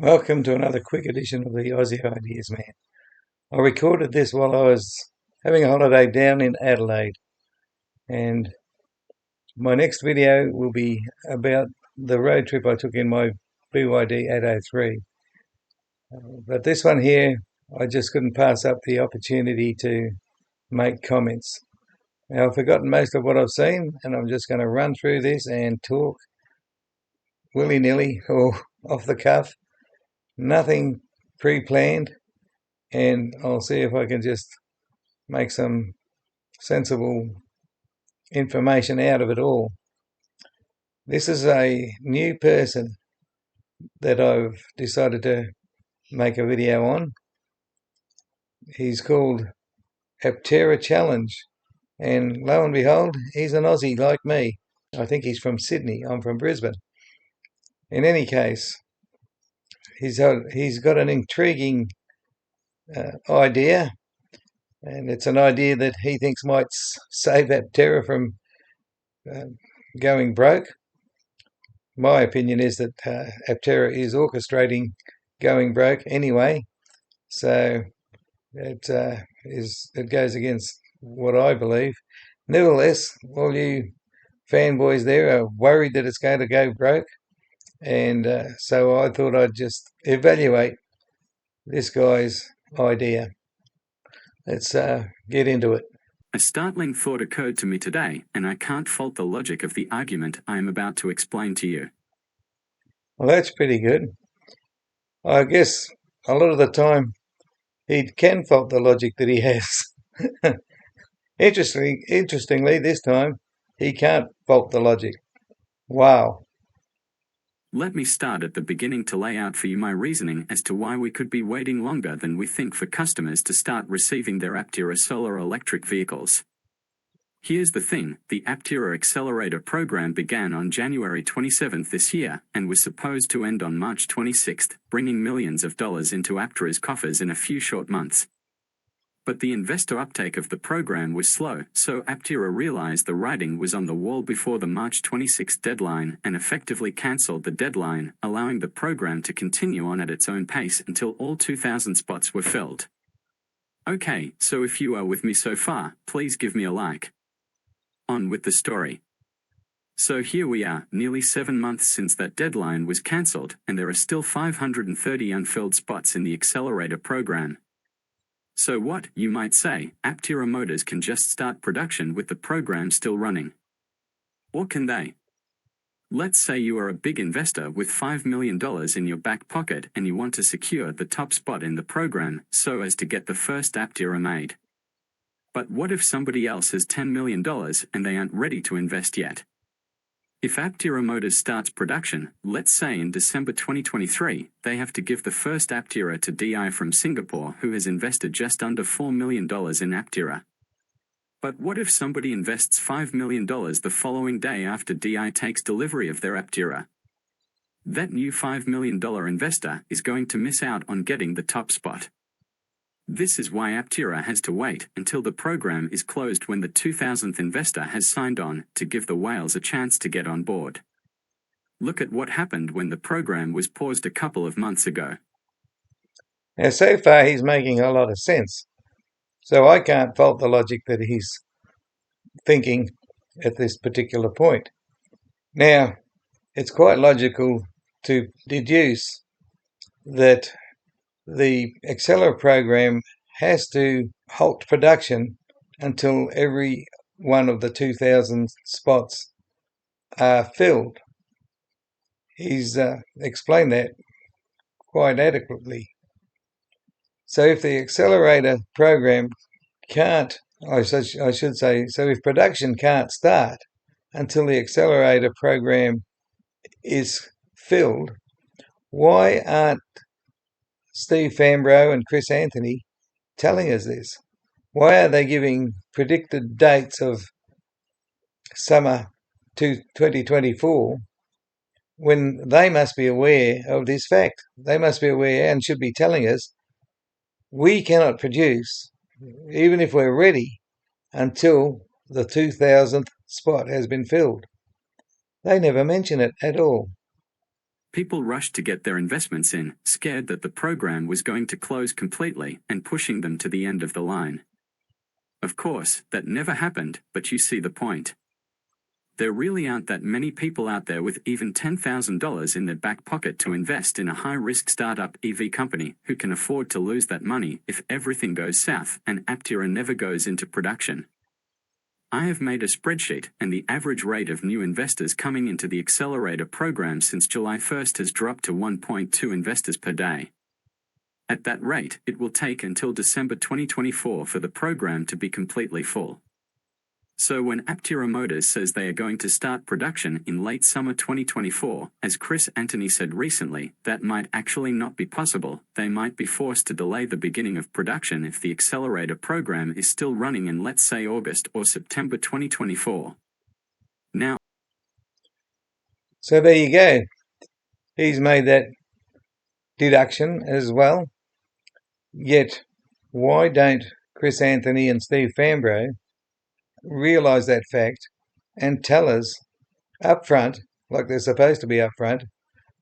Welcome to another quick edition of the Aussie Ideas Man. I recorded this while I was having a holiday down in Adelaide, and my next video will be about the road trip I took in my BYD 803. But this one here, I just couldn't pass up the opportunity to make comments. Now, I've forgotten most of what I've seen, and I'm just going to run through this and talk willy-nilly or off the cuff. Nothing pre-planned, and I'll see if I can just make some sensible information out of it all. This is a new person that I've decided to make a video on. He's called Aptera Challenge, and lo and behold, he's an Aussie like me. I think he's from Sydney. I'm from Brisbane. In any case, he's got an intriguing idea, and it's an idea that he thinks might save Aptera from going broke. My opinion is that Aptera is orchestrating going broke anyway, so it goes against what I believe. Nevertheless, all you fanboys there are worried that it's going to go broke, and so I thought I'd just evaluate this guy's idea. Let's get into it. A startling thought occurred to me today, and I can't fault the logic of the argument I am about to explain to you. Well, that's pretty good. I guess a lot of the time he can fault the logic that he has. Interestingly, this time he can't fault the logic. Wow. Let me start at the beginning to lay out for you my reasoning as to why we could be waiting longer than we think for customers to start receiving their Aptera solar electric vehicles. Here's the thing, the Aptera Accelerator program began on January 27th this year and was supposed to end on March 26th, bringing millions of dollars into Aptera's coffers in a few short months. But the investor uptake of the program was slow, so Aptera realized the writing was on the wall before the March 26th deadline and effectively cancelled the deadline, allowing the program to continue on at its own pace until all 2,000 spots were filled. Okay, so if you are with me so far, please give me a like. On with the story. So here we are, nearly 7 months since that deadline was cancelled, and there are still 530 unfilled spots in the accelerator program. So what, you might say, Aptera Motors can just start production with the program still running. Or can they? Let's say you are a big investor with $5 million in your back pocket and you want to secure the top spot in the program so as to get the first Aptera made. But what if somebody else has $10 million and they aren't ready to invest yet? If Aptera Motors starts production, let's say in December 2023, they have to give the first Aptera to DI from Singapore, who has invested just under $4 million in Aptera. But what if somebody invests $5 million the following day after DI takes delivery of their Aptera? That new $5 million investor is going to miss out on getting the top spot. This is why Aptera has to wait until the program is closed when the 2,000th investor has signed on to give the whales a chance to get on board. Look at what happened when the program was paused a couple of months ago. Now, so far he's making a lot of sense, so I can't fault the logic that he's thinking at this particular point. Now, it's quite logical to deduce that the Accelerator program has to halt production until every one of the 2,000 spots are filled. He's explained that quite adequately. So if the Accelerator program can't, I should say, so if production can't start until the Accelerator program is filled, why aren't Steve Fambro and Chris Anthony telling us this? Why are they giving predicted dates of summer 2024 when they must be aware of this fact? They must be aware and should be telling us we cannot produce, even if we're ready, until the 2,000th spot has been filled. They never mention it at all. People rushed to get their investments in, scared that the program was going to close completely and pushing them to the end of the line. Of course, that never happened, but you see the point. There really aren't that many people out there with even $10,000 in their back pocket to invest in a high-risk startup EV company who can afford to lose that money if everything goes south and Aptera never goes into production. I have made a spreadsheet, and the average rate of new investors coming into the accelerator program since July 1st has dropped to 1.2 investors per day. At that rate, it will take until December 2024 for the program to be completely full. So when Aptera Motors says they are going to start production in late summer 2024, as Chris Anthony said recently, that might actually not be possible. They might be forced to delay the beginning of production if the accelerator program is still running in, let's say, August or September 2024. Now, So there you go. He's made that deduction as well. Yet, why don't Chris Anthony and Steve Fambro realise that fact and tell us up front, like they're supposed to be up front,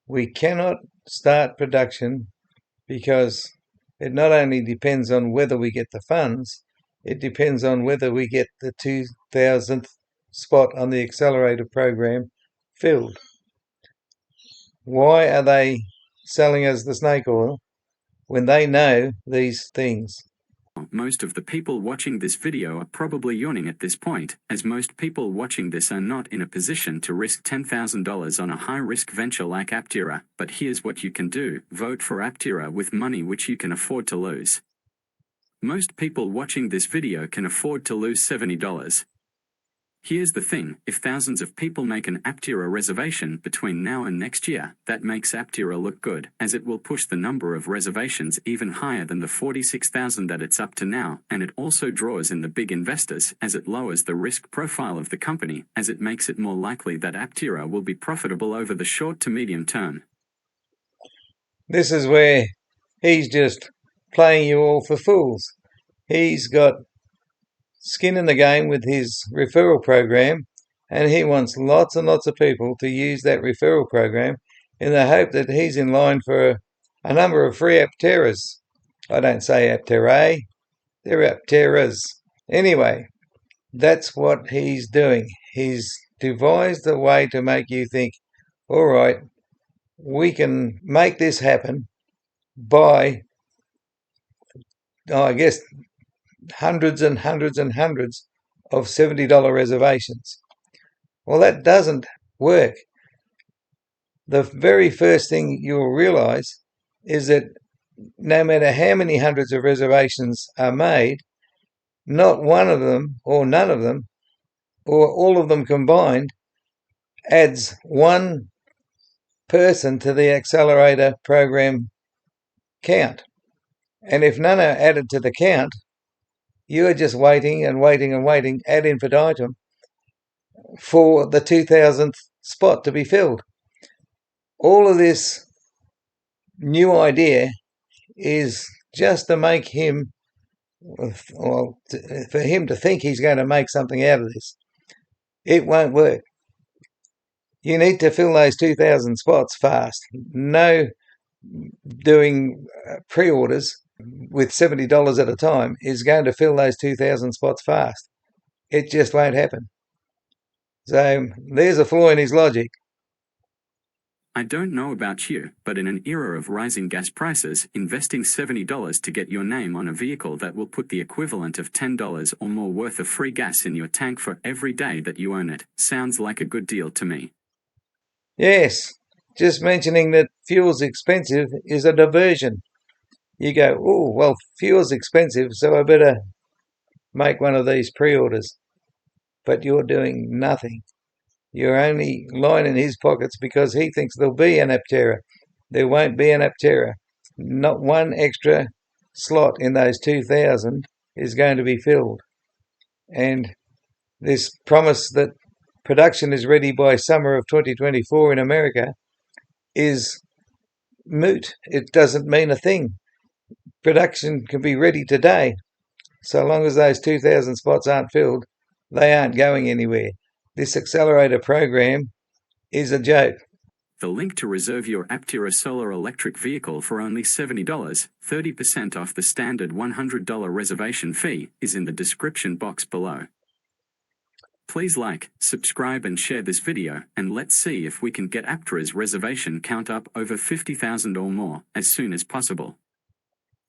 we cannot start production because it not only depends on whether we get the funds, it depends on whether we get the 2000th spot on the accelerator program filled. Why are they selling us the snake oil when they know these things? most of the people watching this video are probably yawning at this point, as most people watching this are not in a position to risk $10,000 on a high-risk venture like Aptera. But here's what you can do: vote for Aptera with money which you can afford to lose. Most people watching this video can afford to lose $70. Here's the thing: if thousands of people make an Aptera reservation between now and next year, that makes Aptera look good, as it will push the number of reservations even higher than the 46,000 that it's up to now, and it also draws in the big investors, as it lowers the risk profile of the company, as it makes it more likely that Aptera will be profitable over the short to medium term. This is where he's just playing you all for fools. He's got skin in the game with his referral program, and he wants lots and lots of people to use that referral program in the hope that he's in line for a number of free Apteras. I don't say Aptera, they're Apteras. Anyway, that's what he's doing. He's devised a way to make you think, all right, we can make this happen by, I guess, hundreds and hundreds and hundreds of $70 reservations. Well, that doesn't work. The very first thing you'll realize is that no matter how many hundreds of reservations are made, not one of them or none of them or all of them combined adds one person to the accelerator program count. And if none are added to the count, you are just waiting and waiting and waiting ad infinitum for the 2000th spot to be filled. All of this new idea is just to make him, well, for him to think he's going to make something out of this. It won't work. You need to fill those 2,000 spots fast. No doing pre-orders with $70 at a time is going to fill those 2,000 spots fast. It just won't happen. So there's a flaw in his logic. I don't know about you, but in an era of rising gas prices, investing $70 to get your name on a vehicle that will put the equivalent of $10 or more worth of free gas in your tank for every day that you own it sounds like a good deal to me. Yes, just mentioning that fuel's expensive is a diversion. You go, oh, well, fuel's expensive, so I better make one of these pre-orders. But you're doing nothing. You're only lining his pockets because he thinks there'll be an Aptera. There won't be an Aptera. Not one extra slot in those 2,000 is going to be filled. And this promise that production is ready by summer of 2024 in America is moot. It doesn't mean a thing. Production can be ready today. So long as those 2,000 spots aren't filled, they aren't going anywhere. This accelerator program is a joke. The link to reserve your Aptera solar electric vehicle for only $70, 30% off the standard $100 reservation fee, is in the description box below. Please like, subscribe and share this video, and let's see if we can get Aptera's reservation count up over 50,000 or more as soon as possible.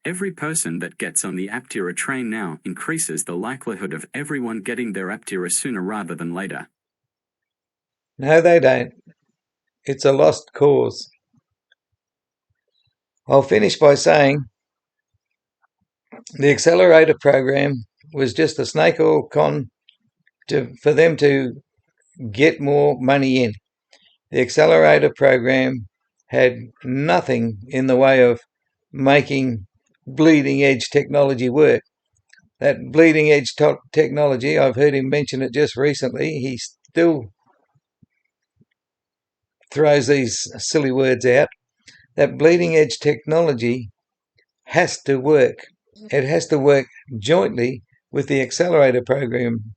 Every person that gets on the Aptera train now increases the likelihood of everyone getting their Aptera sooner rather than later. No, they don't. It's a lost cause. I'll finish by saying the accelerator program was just a snake oil con for them to get more money in. The accelerator program had nothing in the way of making bleeding edge technology work. That bleeding edge technology, I've heard him mention it just recently. He still throws these silly words out. That bleeding edge technology has to work. It has to work jointly with the accelerator program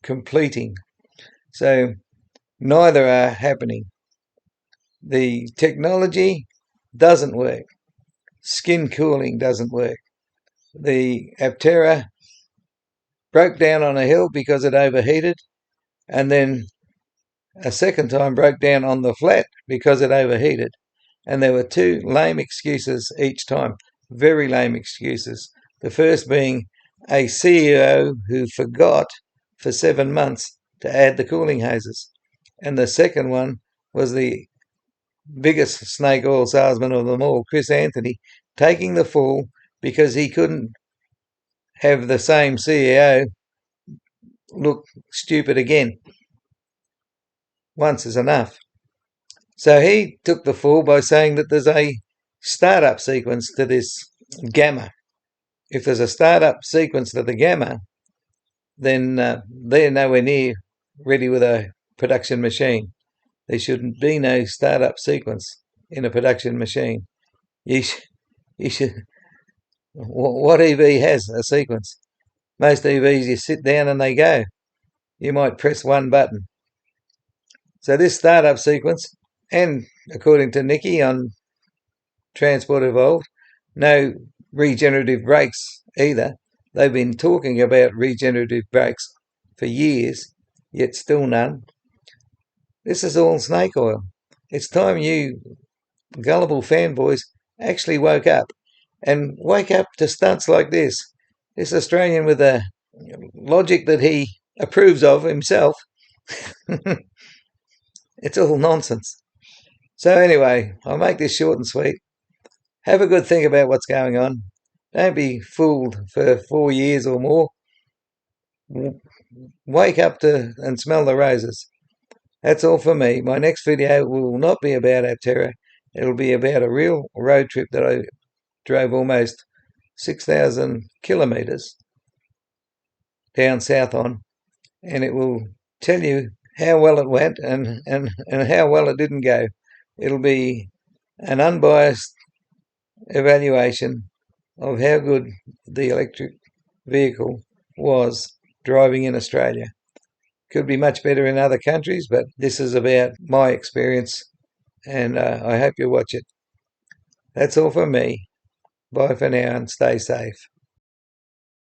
completing. So neither are happening. The technology doesn't work. Skin cooling doesn't work. The Aptera broke down on a hill because it overheated, and then a second time broke down on the flat because it overheated. And there were two lame excuses each time, very lame excuses. The first being a CEO who forgot for 7 months to add the cooling hoses. And the second one was the biggest snake oil salesman of them all, Chris Anthony, taking the fall because he couldn't have the same CEO look stupid again. Once is enough. So he took the fall by saying that there's a startup sequence to this gamma. If there's a startup sequence to the gamma, then they're nowhere near ready with a production machine. There shouldn't be no startup sequence in a production machine. You should. What EV has a sequence? Most EVs, you sit down and they go. You might press one button. So this startup sequence, and according to Nikki on Transport Evolved, no regenerative brakes either. They've been talking about regenerative brakes for years, yet still none. This is all snake oil. It's time you gullible fanboys actually woke up, and wake up to stunts like this. This Australian with a logic that he approves of himself. It's all nonsense. So anyway, I'll make this short and sweet. Have a good think about what's going on. Don't be fooled for 4 years or more. Wake up to and smell the roses. That's all for me. My next video will not be about Aptera. It'll be about a real road trip that I drove almost 6,000 kilometres down south on, and it will tell you how well it went and how well it didn't go. It'll be an unbiased evaluation of how good the electric vehicle was driving in Australia. Could be much better in other countries, but this is about my experience, and I hope you watch it. That's all from me. Bye for now and stay safe.